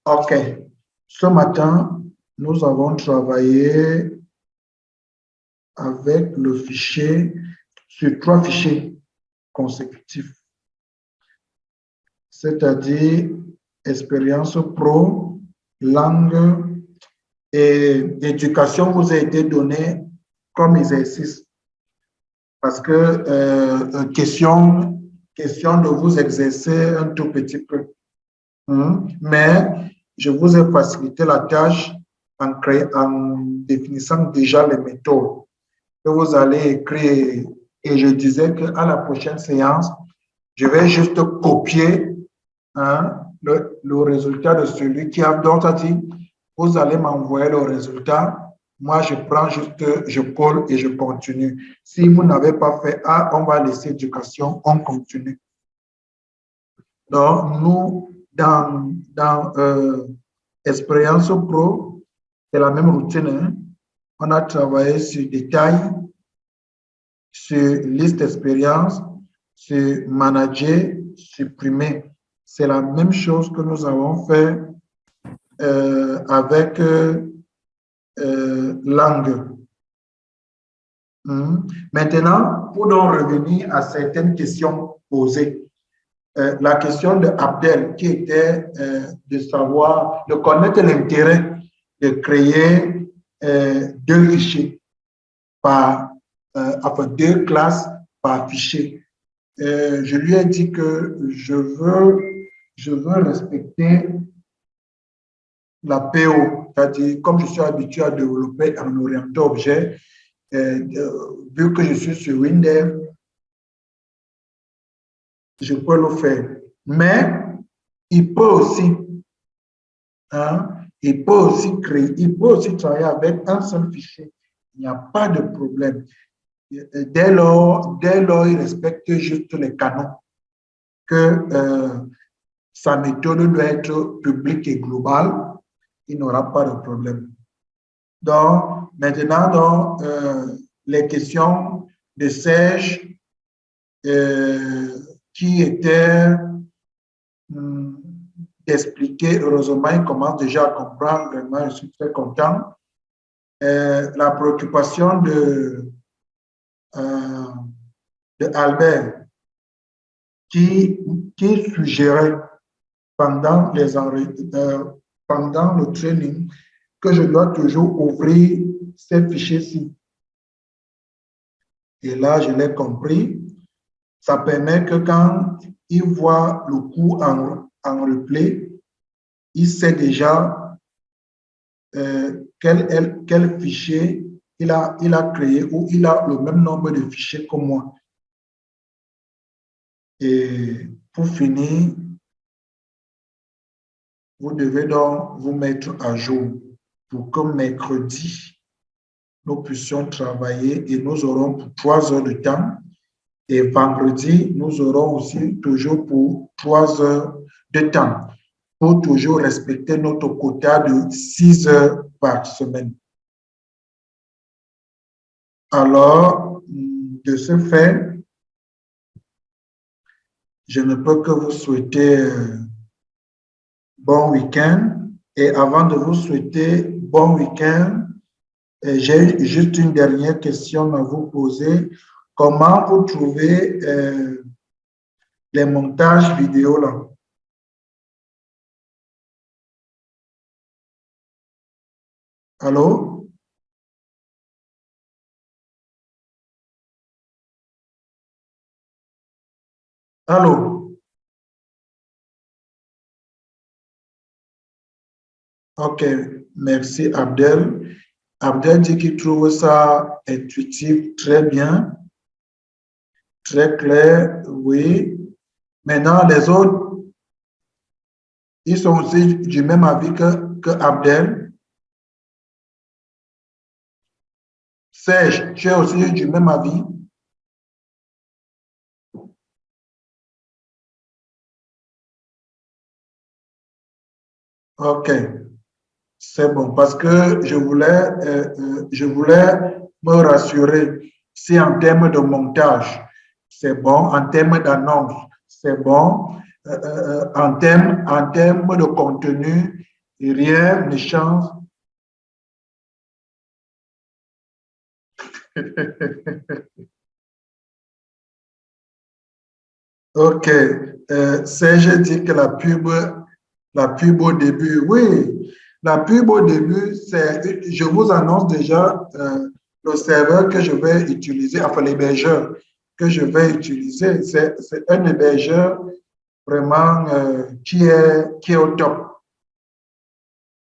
OK. Ce matin, nous avons travaillé avec le fichier sur 3 fichiers consécutifs, c'est-à-dire expérience pro, langue et éducation vous a été donné comme exercice. Parce que question de vous exercer un tout petit peu. Mais je vous ai facilité la tâche en définissant déjà les méthodes que vous allez écrire. Et je disais qu'à la prochaine séance, je vais juste copier le résultat de celui qui a. Donc, ça dit, vous allez m'envoyer le résultat. Moi, je prends juste, je colle et je continue. Si vous n'avez pas fait A, on va laisser éducation, on continue. Donc, nous, dans Expérience Pro, c'est la même routine. Hein? On a travaillé sur détail, sur liste d'expérience, sur manager, supprimer. C'est la même chose que nous avons fait avec langue. Maintenant, pour donc revenir à certaines questions posées. La question de Abdel qui était de savoir, de connaître l'intérêt de créer 2 fichiers enfin 2 classes par fichier. Je lui ai dit que je veux respecter la PO, c'est-à-dire comme je suis habitué à développer en orienté objet, vu que je suis sur Windows, je peux le faire. Mais il peut aussi, il peut aussi créer, il peut aussi travailler avec un seul fichier. Il n'y a pas de problème. Dès lors, il respecte juste les canons, que sa méthode doit être publique et globale, il n'aura pas de problème. Donc, maintenant, les questions de Serge, qui était d'expliquer, heureusement, il commence déjà à comprendre, vraiment, je suis très content. La préoccupation de Albert, qui suggérait pendant le training que je dois toujours ouvrir ces fichiers-ci. Et là, je l'ai compris. Ça permet que quand il voit le cours en replay, il sait déjà quel fichier il a créé ou il a le même nombre de fichiers que moi. Et pour finir, vous devez donc vous mettre à jour pour que mercredi, nous puissions travailler et nous aurons pour 3 heures de temps. Et vendredi, nous aurons aussi toujours pour 3 heures de temps pour toujours respecter notre quota de 6 heures par semaine. Alors, de ce fait, je ne peux que vous souhaiter bon week-end. Et avant de vous souhaiter bon week-end, j'ai juste une dernière question à vous poser. Comment vous trouvez les montages vidéo là? Allô? Allô? Ok, merci Abdel. Abdel dit qu'il trouve ça intuitif, très bien, très clair, oui. Maintenant, les autres, ils sont aussi du même avis que Abdel. Serge, tu es aussi du même avis? Ok, c'est bon, parce que je voulais me rassurer si en termes de montage, c'est bon, en termes d'annonce, c'est bon, en termes de contenu, rien ne change. Ok, Serge dit que la pub au début, oui, la pub au début, c'est, je vous annonce déjà le serveur que je vais utiliser, enfin l'hébergeur que je vais utiliser, c'est un hébergeur vraiment qui est au top.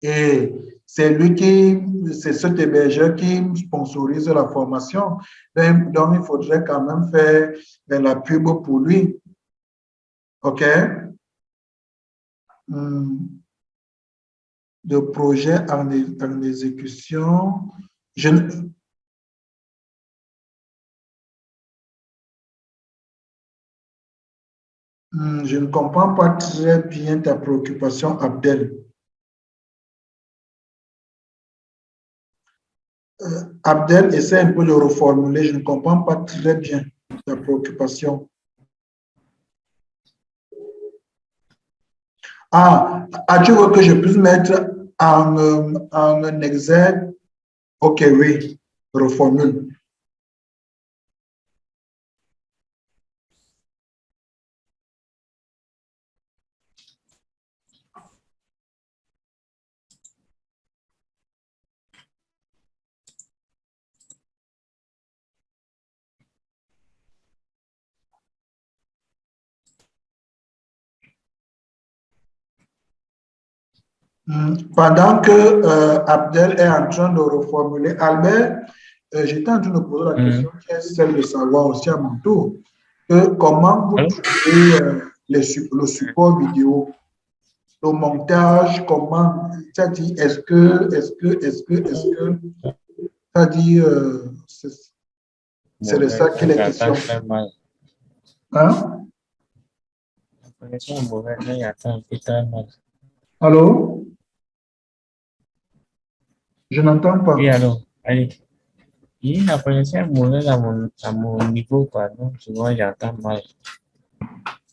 Et c'est cet hébergeur qui sponsorise la formation. Donc, il faudrait quand même faire la pub pour lui. OK? De projet en exécution. Je ne comprends pas très bien ta préoccupation, Abdel. Abdel, essaie un peu de reformuler. Je ne comprends pas très bien ta préoccupation. Tu veux que je puisse mettre en exergue? Ok, oui, reformule. Pendant que Abdel est en train de reformuler, Albert, j'étais en train de poser la question qui est celle de savoir aussi à mon tour, comment vous trouvez le support vidéo, le montage, comment, c'est-à-dire, c'est-à-dire, c'est de ça qu'il est question. Hein? Allô? Je n'entends pas. Oui, allô. Allez. Oui, la connexion est mauvaise à mon niveau, quoi. Donc, souvent, j'entends mal.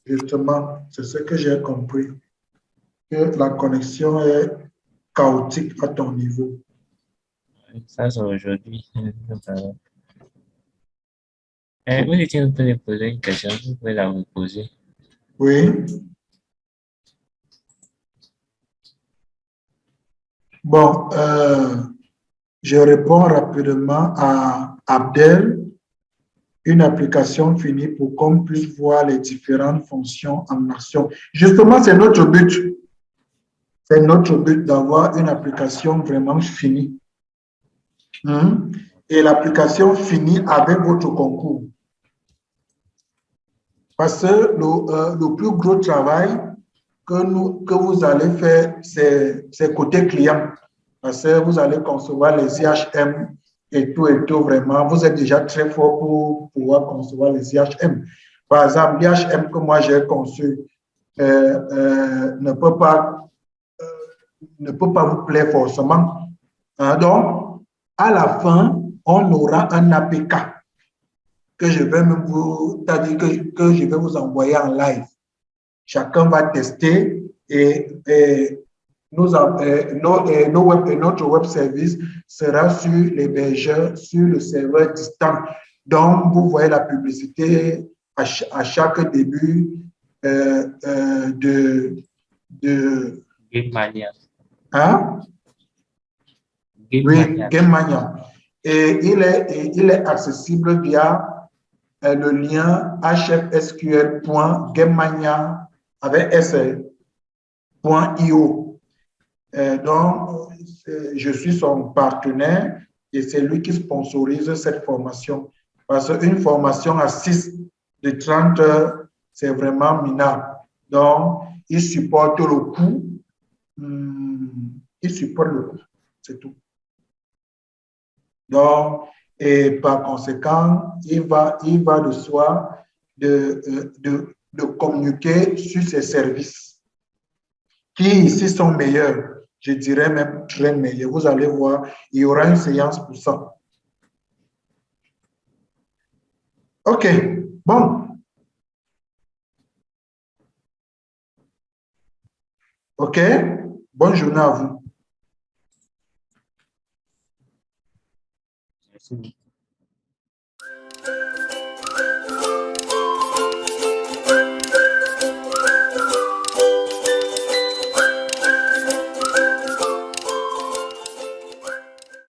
Justement, c'est ce que j'ai compris, que la connexion est chaotique à ton niveau. Ça, c'est aujourd'hui. Vous étiez en train de poser une question, vous pouvez la reposer. Oui. Bon, je réponds rapidement à Abdel. Une application finie pour qu'on puisse voir les différentes fonctions en action. Justement, c'est notre but. C'est notre but d'avoir une application vraiment finie. et l'application finit avec votre concours. Parce que le plus gros travail que vous allez faire, c'est côté client. Parce que vous allez concevoir les IHM et tout, vraiment. Vous êtes déjà très fort pour pouvoir concevoir les IHM. Par exemple, l'IHM que moi j'ai conçu ne peut pas vous plaire forcément. Donc, à la fin, on aura un APK que je vais même vous, c'est-à-dire que je vais vous envoyer en live. Chacun va tester et notre web service sera sur l'hébergeur, sur le serveur distant. Donc, vous voyez la publicité à chaque début de Game Mania. hein? Game Oui, Mania. Game Mania. Et il est accessible via le lien hfsql.gamemania avec s.io. Donc, je suis son partenaire et c'est lui qui sponsorise cette formation. Parce qu'une formation à 6 de 30 heures, c'est vraiment minable. Donc, il supporte le coût. Il supporte le coût, c'est tout. Donc, et par conséquent, il va de soi de communiquer sur ses services qui ici sont meilleurs. Je dirais même très meilleurs. Vous allez voir, il y aura une séance pour ça. OK, bon. OK, bonne journée à vous. Merci.